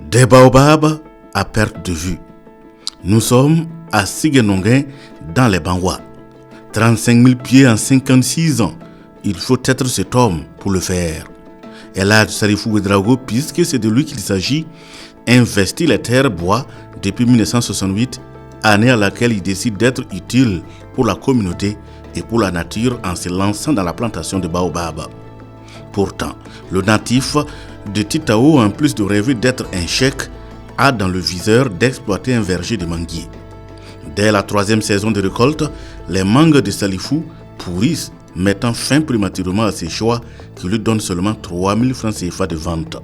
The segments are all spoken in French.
Des baobabs à perte de vue. Nous sommes à Siguenonguin dans les Bangwa. 35 000 pieds en 56 ans. Il faut être cet homme pour le faire. Elhadji Salifou Ouedraogo, puisque c'est de lui qu'il s'agit, investit les terres bois depuis 1968, année à laquelle il décide d'être utile pour la communauté et pour la nature en se lançant dans la plantation de baobabs. Pourtant, le natif de Titao, en plus de rêver d'être un cheikh, a dans le viseur d'exploiter un verger de manguiers. Dès la 3e saison de récolte, les mangues de Salifou pourrissent, mettant fin prématurément à ses choix qui lui donnent seulement 3 000 francs CFA de vente.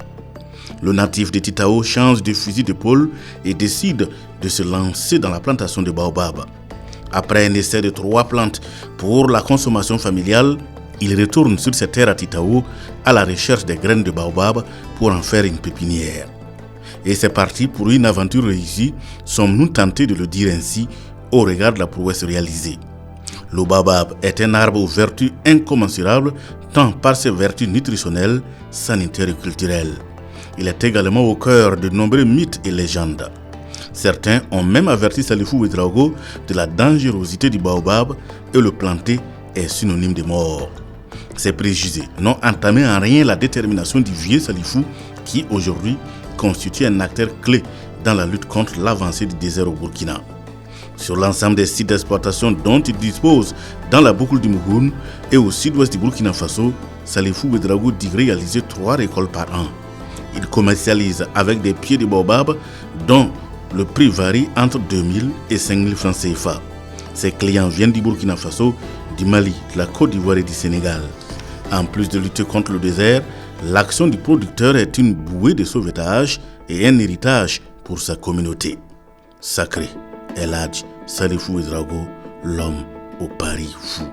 Le natif de Titao change de fusil d'épaule et décide de se lancer dans la plantation de baobabs. Après un essai de 3 plantes pour la consommation familiale, il retourne sur ses terres à Titao à la recherche des graines de baobab pour en faire une pépinière. Et c'est parti pour une aventure réussie, sommes-nous tentés de le dire ainsi, au regard de la prouesse réalisée. Le baobab est un arbre aux vertus incommensurables, tant par ses vertus nutritionnelles, sanitaires et culturelles. Il est également au cœur de nombreux mythes et légendes. Certains ont même averti Salifou Ouedraogo de la dangerosité du baobab et le planter est synonyme de mort. Ces préjugés n'ont entamé en rien la détermination du vieux Salifou qui aujourd'hui constitue un acteur clé dans la lutte contre l'avancée du désert au Burkina. Sur l'ensemble des sites d'exploitation dont il dispose dans la boucle du Mouhoun et au sud-ouest du Burkina Faso, Salifou Ouedraogo dit réaliser 3 récoltes par an. Il commercialise avec des pieds de baobab dont le prix varie entre 2 000 et 5 000 francs CFA. Ses clients viennent du Burkina Faso, du Mali, de la Côte d'Ivoire et du Sénégal. En plus de lutter contre le désert, l'action du producteur est une bouée de sauvetage et un héritage pour sa communauté. Sacré, Elhadji Salifou Ouedraogo, l'homme au pari fou.